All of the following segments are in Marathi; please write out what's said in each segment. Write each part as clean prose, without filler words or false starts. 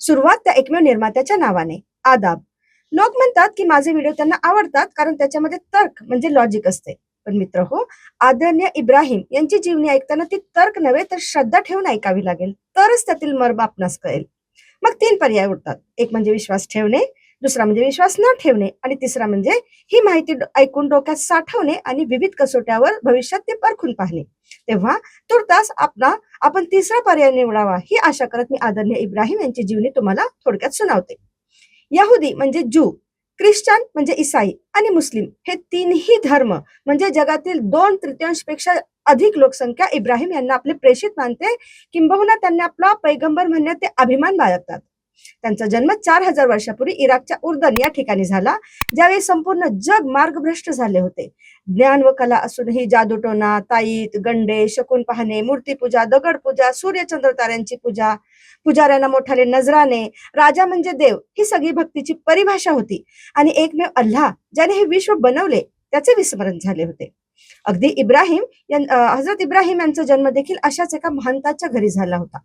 सुरुवात त्या एकमेव निर्मात्याच्या नावाने. आदाब. लोक म्हणतात की माझे व्हिडिओ त्यांना आवडतात कारण त्याच्यामध्ये तर्क म्हणजे लॉजिक असते. पण मित्र हो, आदरणीय इब्राहिम यांची जीवनी ऐकताना ती तर्क नव्हे तर श्रद्धा ठेवून ऐकावी लागेल, तरच त्यातील मर्म आपणास कळेल. मग 3 पर्याय उरतात. एक म्हणजे विश्वास ठेवणे, दुसरा म्हणजे विश्वास न ठेवणे आणि तिसरा म्हणजे ही माहिती ऐकून डोक्यात साठवणे आणि विविध कसोट्यावर भविष्यात ते परखून पाहणे. तेव्हा तुर्तास आपण तिसरा पर्याय निवडावा ही आशा करत मी आदरणीय इब्राहिम यांची जीवनी तुम्हाला थोडक्यात सुनावते. यहुदी म्हणजे ज्यू, ख्रिश्चन म्हणजे ईसाई आणि मुस्लिम हे तीनही धर्म म्हणजे जगातील 2/3 पेक्षा अधिक लोकसंख्या इब्राहिम यांना आपले प्रेषित मानते, किंबहुना त्यांना आपला पैगंबर म्हणण्यात ते अभिमान बाळगतात. त्यांचा जन्म 4000 वर्षापूर्वी इराकच्या उर्दन या ठिकाणी झाला, ज्यावेळी संपूर्ण जग मार्गभ्रष्ट झाले होते. ज्ञान व कला असूनही जादूटोणा, ताईत, गंडे, शकून पाहणे, मूर्तीपूजा, दगडपूजा, सूर्यचंद्र ताऱ्यांची पूजा, पुजाऱ्यांना मोठाले नजराने, राजा म्हणजे देव ही सगळी भक्तीची परिभाषा होती आणि एकमेव अल्लाह ज्याने हे विश्व बनवले त्याचे विस्मरण झाले होते. अगदी हजरत इब्राहिम यांचा जन्म देखील अशाच एका महंताच्या घरी झाला होता.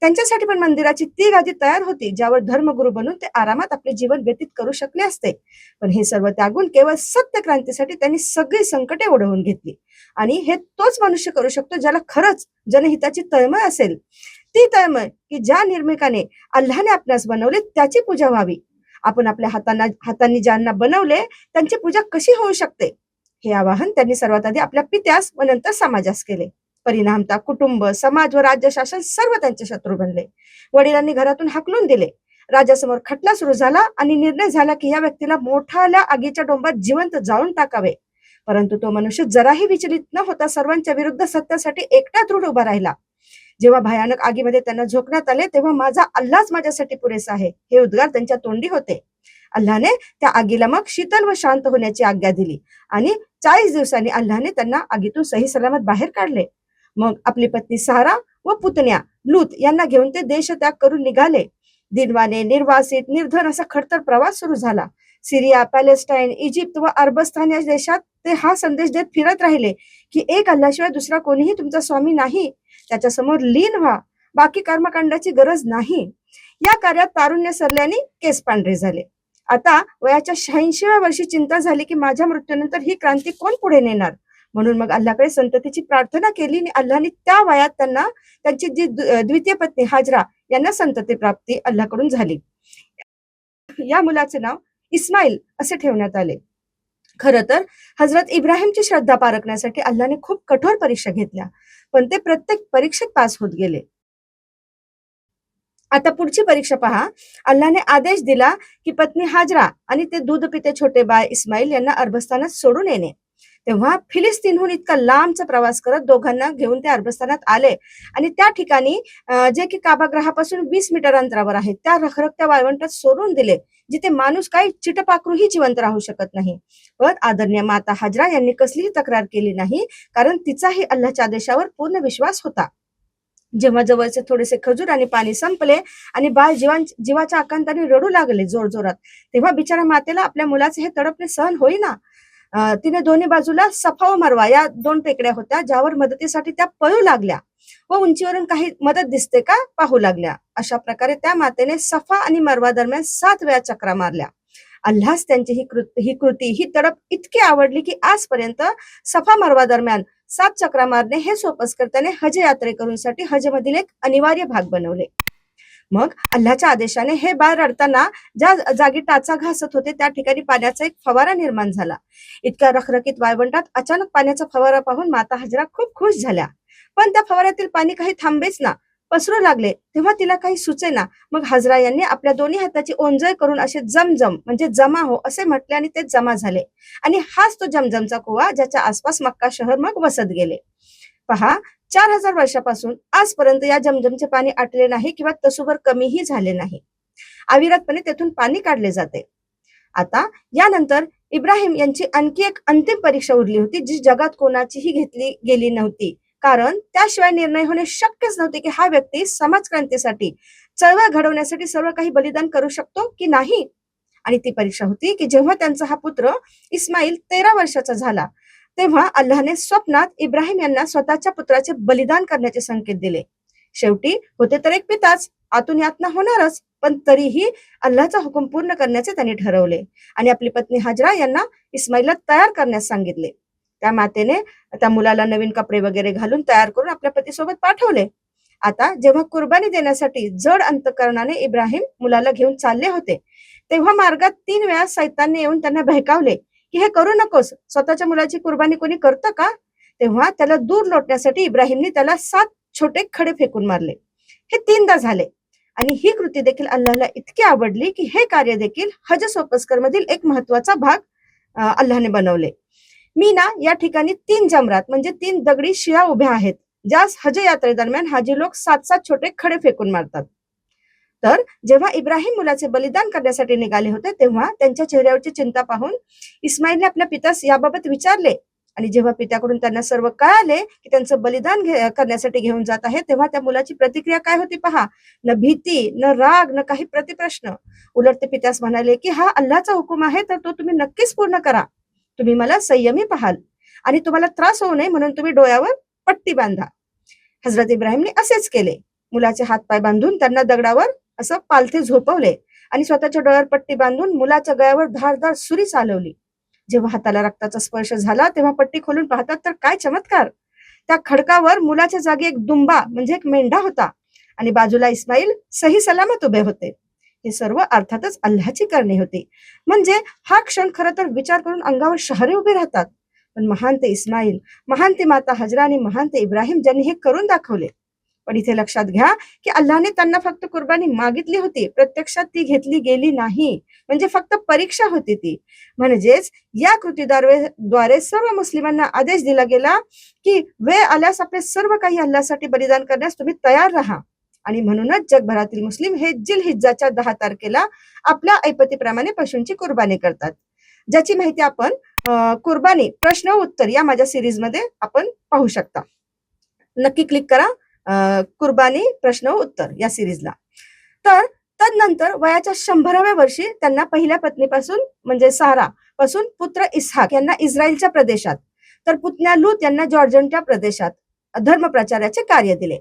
त्यांच्यासाठी पण मंदिराची ती गादी तयार होती ज्यावर धर्मगुरू बनून ते आरामात आपले जीवन व्यतीत करू शकले असते. पण हे सर्व त्यागून केवळ सत्य क्रांतीसाठी त्यांनी सगळी संकटे ओढवून घेतली. आणि हे तोच मनुष्य करू शकतो ज्याला खरंच जनहिताची तळमळ असेल. ती तळमळ की ज्या निर्मिकाने अल्लाने आपणास बनवले त्याची पूजा व्हावी. आपण आपल्या हातांनी ज्यांना बनवले त्यांची पूजा कशी होऊ शकते, हे आवाहन त्यांनी सर्वात आधी आपल्या पित्यास व नंतर समाजास केले. परिणामतः कुटुंब, समाज व राज्य शासन सर्व त्यांचे शत्रू बनले. वडिलांनी घरातून हाकलून दिले. राजासमोर खटला सुरू झाला आणि निर्णय झाला की या व्यक्तीला मोठाल्या आगीच्या डोंबात जिवंत जाळून टाकावे. परंतु तो मनुष्य जराही विचलित न होता सर्वांच्या विरुद्ध सत्यासाठी एकटा दृढ उभा राहिला. जेव्हा भयानक आगीमध्ये त्यांना झोकण्यात आले तेव्हा माझा अल्लाच माझ्यासाठी पुरेसा आहे हे उद्गार त्यांच्या तोंडी होते. अल्लाने त्या आगीला मग शीतल व शांत होण्याची आज्ञा दिली आणि 40 दिवसांनी अल्लाने त्यांना आगीतून सही सलामत बाहेर काढले. मग आपली पत्नी सारा व पुतण्या लूत यांना घेऊन ते देशत्याग करून निघाले. दिनवाने, निर्वासित, निर्धन असा खडतर प्रवास सुरू झाला. सिरिया, पॅलेस्टाईन, इजिप्त व अरबस्तान या देशात ते हा संदेश देत फिरत राहिले की एक अल्लाशिवाय दुसरा कोणीही तुमचा स्वामी नाही, त्याच्या समोर लीन व्हा, बाकी कर्मकांडाची गरज नाही. या कार्यात तारुण्य सरल्याने केस पांढरे झाले. आता वयाच्या 86व्या वर्षी चिंता झाली की माझ्या मृत्यूनंतर ही क्रांती कोण पुढे नेणार. म्हणून मग अल्लाकडे संततीची प्रार्थना केली आणि अल्लाने त्या वयात त्यांना त्यांची जी द्वितीय पत्नी हाजरा यांना संतती प्राप्ती अल्लाकडून झाली. या मुलाचे नाव इस्माईल असे ठेवण्यात आले. खरं तर हजरत इब्राहिमची श्रद्धा पारखण्यासाठी अल्लाने खूप कठोर परीक्षा घेतल्या, पण ते प्रत्येक परीक्षेत पास होत गेले. आता पुढची परीक्षा पहा. अल्लाने आदेश दिला की पत्नी हाजरा आणि ते दूध पिते छोटे बाळ इस्माईल यांना अरबस्तानात सोडून येणे. तेव्हा फिलिस्तीनहून इतका लांबचा प्रवास करत दोघांना घेऊन ते अरबस्तानात आले आणि त्या ठिकाणी जे की काबागृहापासून 20 मीटर अंतरावर आहे त्या रखरखत्या वाळवंटात सोडून दिले, जिथे माणूस काही चिटपाखरूही जिवंत राहू शकत नाही. पण आदरणीय माता हाजरा यांनी कसलीही तक्रार केली नाही, कारण तिचाही अल्लाच्या आदेशावर पूर्ण विश्वास होता. जेव्हा जवळचे थोडेसे खजूर आणि पाणी संपले आणि बाळ जीवाच्या आकांताने रडू लागले जोरजोरात, तेव्हा बिचारा मातेला आपल्या मुलाचे हे तडपणे सहन होईना. तिने दोन्ही बाजूला सफा व मरवा या 2 टेकड्या होत्या ज्यावर मदतीसाठी त्या पळू लागल्या व उंचीवरून काही मदत दिसते का पाहू लागल्या. अशा प्रकारे त्या मातेने सफा आणि मरवा दरम्यान 7 वेळा चक्रा मारल्या. अल्लास त्यांची ही तडप इतकी आवडली की आजपर्यंत सफा मरवा दरम्यान 7 चक्रा मारणे हे सोपस्कर त्याने हज यात्रेकरूंसाठी हज मधील एक अनिवार्य भाग बनवले. मग अल्लाच्या आदेशाने हे बाळ रडताना ज्या जागी टाचा घासत होते त्या ठिकाणी पाण्याचा एक फवारा निर्माण झाला. इतक्या रखरखीत वाळवंटात अचानक पाण्याचा फवारा पाहून माता हजरा खूप खुश झाल्या. पण त्या फवाऱ्यातील पाणी काही थांबेच ना, पसरू लागले. तेव्हा तिला काही सुचेना. मग हजरा यांनी आपल्या दोन्ही हाताची ओंजळ करून असे जमजम म्हणजे जमा हो असे म्हटले आणि ते जमा झाले. आणि हाच तो जमजमचा कुवा ज्याच्या आसपास मक्का शहर मग वसत गेले. पहा, 4000 वर्षापासून आजपर्यंत या जमजमचे पाणी आटले नाही किंवा तसूभर कमीही झाले नाही. अविरतपणे तेथून पाणी काढले जाते. आता यानंतर इब्राहिम यांची आणखी एक अंतिम परीक्षा उरली होती जी जगात कोणाचीही घेतली गेली नव्हती, कारण त्याशिवाय निर्णय होणे शक्यच नव्हते की हा व्यक्ती समाजक्रांतीसाठी, चळवळ घडवण्यासाठी सर्व काही बलिदान करू शकतो की नाही. आणि ती परीक्षा होती की जेव्हा त्यांचा हा पुत्र इस्माईल 13 वर्षाचा झाला तेव्हा अल्लाहने स्वप्नात इब्राहिम यांना स्वतःच्या पुत्राचे बलिदान करण्याचे संकेत दिले. शेवटी होते तर एक पिताच, आतून यातना होणारच, पण तरीही अल्लाचा हुकूम पूर्ण करण्याचे त्यांनी ठरवले आणि आपली पत्नी हाजरा यांना इस्माईलला तयार करण्यास सांगितले. त्या मातेने त्या मुलाला नवीन कपडे वगैरे घालून तयार करून आपल्या पतीसोबत पाठवले. आता जेव्हा कुर्बानी देण्यासाठी जड अंतकरणाने इब्राहिम मुलाला घेऊन चालले होते, तेव्हा मार्गात 3 वेळा सैतानने येऊन त्यांना बहकावले की हे करू नकोस, स्वतःच्या मुलाची कुर्बानी कोणी करतं का? तेव्हा त्याला दूर लोटण्यासाठी इब्राहिमने त्याला 7 छोटे खडे फेकून मारले. हे 3दा झाले आणि ही कृती देखील अल्लाहला इतकी आवडली की हे कार्य देखील हज सोपस्कर मधील एक महत्वाचा भाग अल्लाहने बनवले. मी ना या ठिकाणी 3 जमरात म्हणजे 3 दगडी शिळा उभ्या आहेत, ज्या हज यात्रेदरम्यान हाजी लोक 7-7 छोटे खडे फेकून मारतात. तर जेव्हा इब्राहिम मुलाचे बलिदान करण्यासाठी निघाले होते, तेव्हा त्यांच्या चेहऱ्यावरची चिंता पाहून इस्माईलने आपल्या पित्यास याबाबत विचारले आणि जेव्हा पित्याकडून त्यांना सर्व कळाले की त्यांचं बलिदान करण्यासाठी घेऊन जात आहे, तेव्हा त्या मुलाची प्रतिक्रिया काय होती पहा. न भीती, न राग, न काही प्रतिप्रश्न. उलट ते पित्यास म्हणाले की हा अल्लाचा हुकूम आहे, तर तो तुम्ही नक्कीच पूर्ण करा. तुम्ही मला संयमी पाहाल आणि तुम्हाला त्रास होऊ नये म्हणून तुम्ही डोळ्यावर पट्टी बांधा. हजरत इब्राहिमने असेच केले. मुलाचे हातपाय बांधून त्यांना दगडावर असं पालथे झोपवले आणि स्वतःच्या डोळ्यावर पट्टी बांधून मुलाच्या गळ्यावर धारदार सुरी चालवली. जेव्हा हाताला रक्ताचा स्पर्श झाला, तेव्हा पट्टी खोलून पाहतात तर काय चमत्कार. त्या खडकावर मुलाच्या जागी एक दुंबा म्हणजे एक मेंढा होता आणि बाजूला इस्माईल सही सलामत उभे होते. हे सर्व अर्थातच अल्लाची करणी होती. म्हणजे हा क्षण खरं तर विचार करून अंगावर शहारे उभे राहतात. पण महान ते इस्माईल, महान ते माता हजरा आणि महान ते इब्राहिम ज्यांनी हे करून दाखवले. पण इथे लक्षात घ्या की अल्लाहने त्यांना फक्त कुर्बानी मागितली होती, प्रत्यक्षात ती घेतली गेली नाही. म्हणजे फक्त परीक्षा होती ती. म्हणजेच या कृतीद्वारे सर्व मुस्लिमांना आदेश दिला गेला की वेळ आल्यास आपले सर्व काही अल्लाहसाठी बलिदान करण्यास तुम्ही तयार राहा. आणि म्हणूनच जगभरातील मुस्लिम हे जिलहिज्जाच्या 10 तारखेला आपल्या ऐपतीप्रमाणे पशूंची कुर्बानी करतात, ज्याची माहिती आपण कुर्बानी प्रश्न उत्तर या माझ्या सिरीज मध्ये आपण पाहू शकता. नक्की क्लिक करा कुर्बानी प्रश्न उत्तर या सिरीजला. तर तदनंतर वयाच्या 100व्या वर्षी त्यांना पहिल्या पत्नीपासून म्हणजे सारा पासून पुत्र इसहाक यांना इस्रायलच्या प्रदेशात, तर पुतण्या लूत यांना जॉर्जनच्या प्रदेशात धर्मप्रचाराचे कार्य दिले.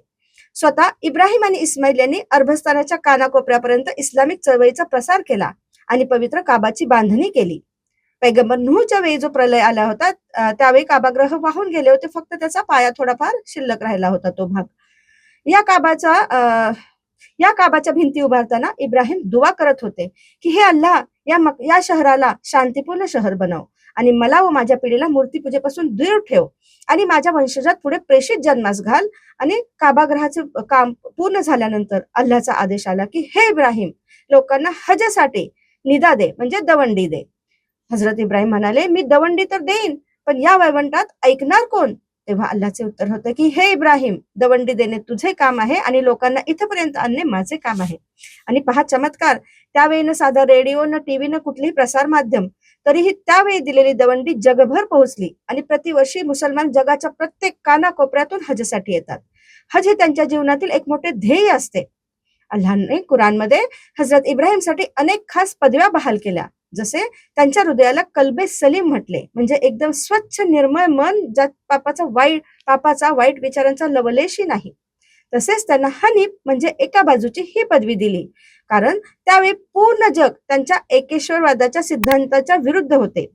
स्वतः इब्राहिम आणि इस्माईल यांनी अरबस्थानाच्या कानाकोपऱ्यापर्यंत इस्लामिक चळवळीचा प्रसार केला आणि पवित्र काबाची बांधणी केली. पैगंबर नूहच्या वेळी जो प्रलय आला होता, त्यावेळी काबाग्रह वाहून गेले होते, फक्त त्याचा पाया थोडाफार शिल्लक राहिला होता तो भाग. या काबाच्या भिंती उभारताना इब्राहिम दुआ करत होते की हे अल्लाह, या शहराला शांतीपूर्ण शहर बनव आणि मला व माझ्या पिढीला मूर्तीपूजेपासून दूर ठेव आणि माझ्या वंशजात पुढे प्रेषित जन्मास घाल. आणि काबाग्रहाचे काम पूर्ण झाल्यानंतर अल्लाचा आदेश आला की हे इब्राहिम, लोकांना हजसाठी निदा दे म्हणजे दवंडी दे. हजरत इब्राहिम म्हणाले, मी दवंडी तर देईन, पण या वळवंटात ऐकणार कोण? तेव्हा अल्लाचे उत्तर होतं की हे इब्राहिम, दवंडी देणे तुझे काम आहे आणि लोकांना इथपर्यंत आणणे माझे काम आहे. आणि पहा चमत्कार, त्यावेळी न साधा रेडिओ, न टीव्ही, न कुठलेही प्रसार माध्यम, तरीही त्यावेळी दिलेली दवंडी जगभर पोहोचली आणि प्रतिवर्षी मुसलमान जगाच्या प्रत्येक कानाकोपऱ्यातून हजसाठी येतात. हज हे त्यांच्या जीवनातील एक मोठे ध्येय असते. अल्लाहने कुराणमध्ये हजरत इब्राहिमसाठी अनेक खास पदव्या बहाल केल्या, जसे त्यांच्या हृदयाला कल्बे सलीम म्हटले, म्हणजे एकदम स्वच्छ निर्मळ मन, ज्यात पापाचा वाईट विचारांचा लवलेशही नाही. तसेच त्यांना हनीफ म्हणजे एका बाजूची ही पदवी दिली, कारण त्यावेळी पूर्ण जग त्यांच्या एकेश्वरवादाच्या सिद्धांताच्या विरुद्ध होते.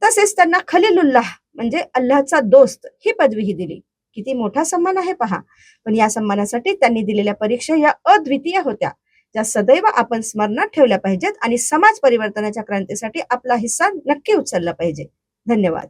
तसेच त्यांना खलीलुल्लाह म्हणजे अल्लाहचा दोस्त ही पदवीही दिली. किती मोठा सन्मान आहे पहा. पण या सन्मानासाठी त्यांनी दिलेल्या परीक्षा या अद्वितीय होत्या, ज्या सदैव आपण स्मरणात ठेवल्या पाहिजेत आणि समाज परिवर्तनाच्या क्रांतीसाठी आपला हिस्सा नक्की उचलला पाहिजे. धन्यवाद.